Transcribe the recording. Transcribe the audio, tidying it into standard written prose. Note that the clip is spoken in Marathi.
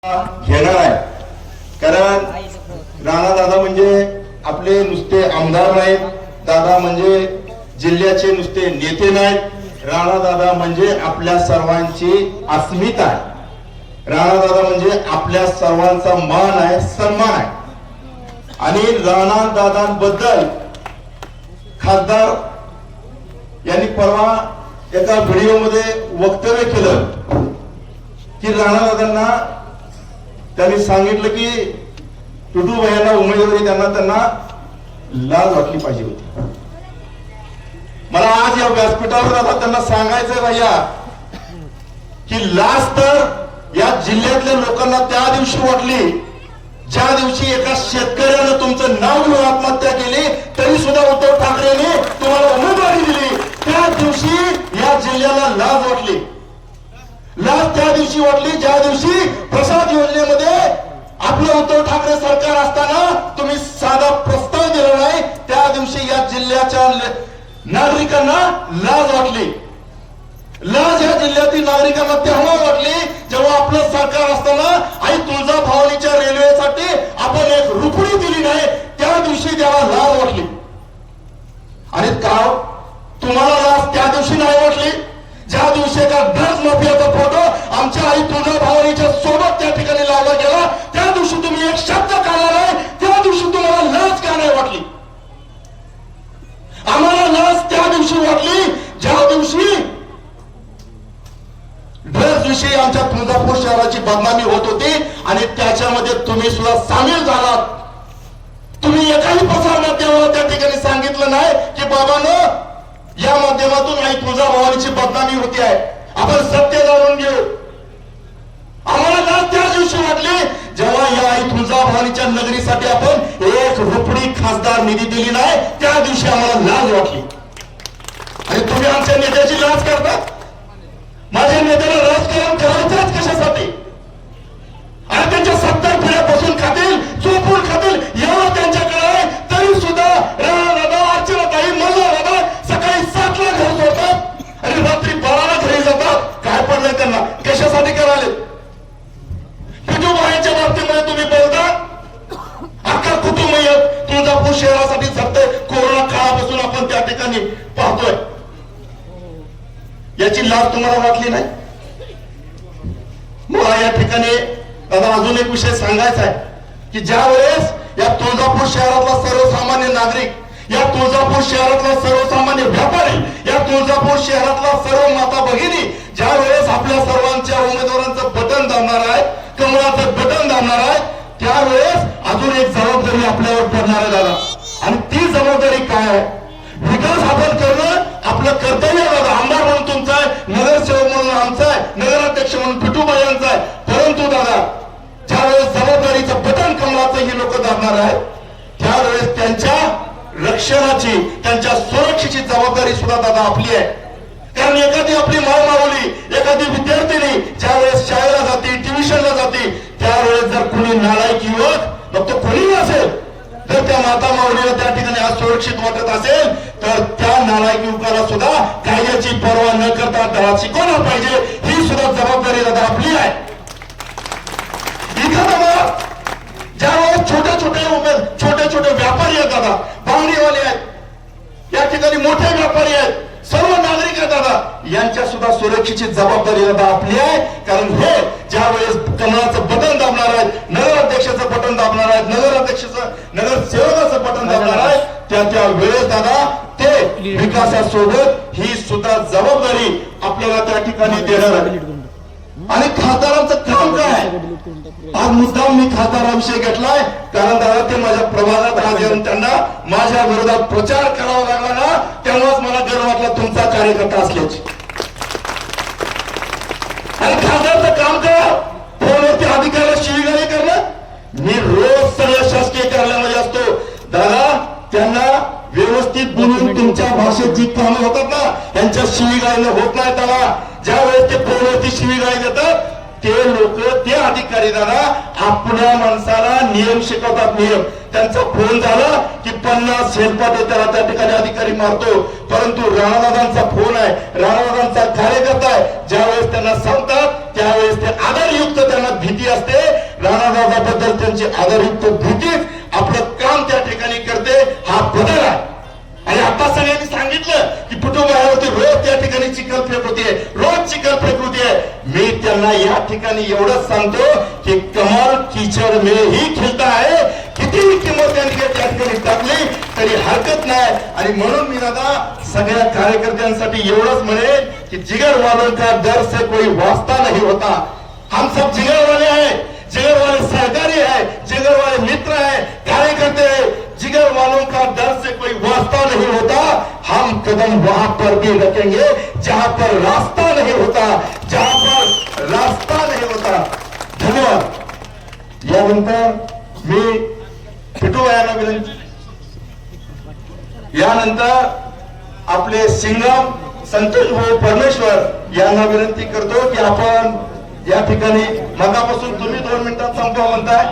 घेणार आहे. कारण राणा दादा म्हणजे आपले नुसते आमदार नाहीत, दादा म्हणजे जिल्ह्याचे नुसते नेते नाहीत, राणा दादा म्हणजे आपल्या सर्वांची अस्मिता आहे. राणा दादा म्हणजे आपल्या सर्वांचा मान आहे, सन्मान आहे. आणि राणा दादांबद्दल खासदार यांनी परवा एका व्हिडिओमध्ये वक्तव्य केलं की राणा दादांना त्यांनी सांगितलं की टुटू भैयांना उमेदवारी त्यांना लाज वाटली पाहिजे होती. मला आज या व्यासपीठावर आता त्यांना सांगायचंय भैया की लाज तर या जिल्ह्यातल्या लोकांना त्या दिवशी वाटली ज्या दिवशी एका शेतकऱ्यानं तुमचं नाव घेऊन आत्महत्या केली, तरी सुद्धा उद्धव ठाकरेंनी तुम्हाला उमेदवारी दिली. त्या दिवशी या जिल्ह्याला लाज वाटली. लाज त्या दिवशी वाटली ज्या दिवशी प्रसाद योजनेमध्ये आपलं उद्धव ठाकरे सरकार असताना तुम्ही साधा प्रस्ताव दिला नाही. त्या दिवशी या जिल्ह्याच्या नागरिकांना लाज वाटली. लाज या जिल्ह्यातील नागरिकांना तेव्हा वाटली जेव्हा आपलं सरकार असताना आई तुळजाभवानीच्या रेल्वेसाठी आपण एक रुपडी दिली नाही. त्या दिवशी त्याला लाज वाटली. आणि का तुम्हाला लाज त्या दिवशी नाही वाटली ज्या दिवशी एका ड्रग्ज माफियाचा फोटो आमच्या आई तुळजाभवानीच्या सोबत त्या ठिकाणी लावला गेला. त्या दिवशी तुम्ही एक शब्द काढला नाही. त्या दिवशी तुम्हाला लाज का नाही वाटली? आम्हाला लाज त्या दिवशी वाटली ज्या दिवशी ड्रग्ज विषयी आमच्या तुळजापूर शहराची बदनामी होत होती आणि त्याच्यामध्ये तुम्ही सुद्धा सामील झालात. तुम्ही एकाही प्रसार माध्यमाला त्या ठिकाणी सांगितलं नाही की बाबांनो या माध्यमातून आई तुळजाभवानीची बदनामी होती आहे, आपण सत्य जाणून घेऊ. आम्हाला लाज त्या दिवशी वाटली जेव्हा या आई तुळजाभवानीच्या नगरीसाठी आपण एक रुपडी खासदार निधी दिली नाही. त्या दिवशी आम्हाला लाज वाटली. आणि तुम्ही आमच्या नेत्याची लाज करता. माझ्या नेत्याला राजकारण करायचंच कशासाठी? आणि त्यांच्या 70 पिढ्या बसून खातील, चोपून खातील एवढं त्यांच्याकडे आहे. तरी सुद्धा राणा अर्चनाताई दादा सकाळी 7ला घर सोडतात आणि रात्री 12ला घरी जातात. काय पडलंय त्यांना? कशासाठी कराले? कुटुंबाच्या बाबतीमध्ये तुम्ही बोलता अख्खा कुटुंब तुळजापूर शहरासाठी झटतंय. कोरोना काळापासून आपण त्या ठिकाणी पाहतोय. याची लाज तुम्हाला वाटली नाही? मला या ठिकाणी दादा अजून एक विषय सांगायचा आहे की ज्या वेळेस या तुळजापूर शहरातला सर्वसामान्य नागरिक, या तुळजापूर शहरातला सर्वसामान्य व्यापारी, या तुळजापूर शहरातला सर्व माता भगिनी ज्या वेळेस आपल्या सर्वांच्या उमेदवारांचं बटन दाबणार आहे, कमळाचं बटन दाबणार आहे, त्यावेळेस अजून एक जबाबदारी आपल्यावर पडणार आहे दादा. आणि ती जबाबदारी काय आहे? विकास आपण करणं आपलं कर्तव्य आहे दादा. आमदार म्हणून तुमचं आहे, नगरसेवक म्हणून आमचा आहे, नगराध्यक्ष म्हणून पिटूबाईंचा आहे. परंतु दादा ज्यावेळेस जबाबदारीचं बटन कमळाचं ही लोक दाबणार आहेत त्यावेळेस त्यांच्या रक्षणाची, त्यांच्या सुरक्षेची जबाबदारी सुद्धा दादा आपली आहे. कारण एखादी आपली माऊली, एखादी विद्यार्थिनी ज्यावेळेस शाळेला जाते, ट्युशनला जाते, त्यावेळेस जर कुणी नालायक युवक, मग तो कोणी असेल, जर त्या माता माऊलीला त्या ठिकाणी असुरक्षित वाटत असेल तर त्या नालायक युवकाला सुद्धा कायद्याची पर्वा न करता धडा शिकवला पाहिजे. ही सुद्धा जबाबदारी दादा आपली आहे. इथं दादा ज्यावेळेस छोटे छोटे व्यापारी आहेत दादा, बांगडीवाले आहेत, या ठिकाणी मोठे व्यापारी आहेत, सर्व नागरिक आहेत दादा, यांच्या सुद्धा सुरक्षेची जबाबदारी दादा आपली आहे. कारण हे ज्या वेळेस कमळाचं बटन दाबणार आहेत, नगराध्यक्षाचं बटन दाबणार आहेत, नगरसेवकाचं बटन दाबणार आहे, त्या वेळेस दादा ते विकासासोबत ही सुद्धा जबाबदारी आपल्याला त्या ठिकाणी देणार आहे. आणि खासदारांचं काम काय? आज मुद्दाम मी खासदाराविषयी घेतलाय कारण दादा ते माझ्या प्रभागात आज येऊन त्यांना माझ्या विरोधात प्रचार करावा लागला ना, तेव्हाच मला गर्व वाटला तुमचा कार्यकर्ता असल्याची. आणि खासदारचं काम काय? फोनवरती अधिकाऱ्याला शिवीगाळी करणं. मी रोज सगळ्या शासकीय कार्यालयामध्ये असतो दादा, त्यांना व्यवस्थित बोलून तुमच्या भाषेत जी कामं होतात ना यांच्या शिवीगाळीनं होत नाही. त्याला ज्या वेळेस ते फोनवरती शिवीगाळी देतात ते लोक, ते अधिकारी दादा आपल्या माणसाला नियम शिकवतात. नियम त्यांचा फोन झाला की 50 शेल्पाटे त्याला त्या ठिकाणी अधिकारी मारतो. परंतु राणादादांचा फोन आहे, राणादादांचा कार्यकर्ता आहे, ज्यावेळेस त्यांना सांगतात त्यावेळेस ते आदरयुक्त त्यांना भीती असते. राणादादाबद्दल त्यांची आदरयुक्त भीतीच आपलं काम त्या ठिकाणी करते. हा बदल आहे. आणि आता सगळ्यांनी सांगितलं की पुटुबायावरती रोज त्या ठिकाणी चिखल फेक होतीये, रोज चिखल फेक होतीये. मी त्यांना या ठिकाणी एवढंच सांगतो की कमल कीचड़ में ही खिलता है. कितीही किंमत त्यांनी त्या ठिकाणी टाकली तरी हरकत नाही. आणि म्हणून मी दादा सगळ्या कार्यकर्त्यांसाठी एवढंच म्हणेन की जिगर वालों का डर से कोई वास्ता नहीं होता. हम सब जिगर वाले हैं, जिगर वाले सहकारी है, जिगर वाले मित्र है, कार्यकर्ते है. जिगर वालों का डर से कोई वास्ता नहीं होता. हम कदम वहां पर भी रखेंगे जहां पर रास्ता नहीं होता, जहां पर रास्ता नहीं होता. धन्यवाद. यानंतर मी पिटूबायांना विनंती, यानंतर आपले सिंगम संतोष भाऊ परमेश्वर यांना विनंती करतो की आपण या ठिकाणी मगापासून तुम्ही 2 मिनिटात संपवा म्हणताय.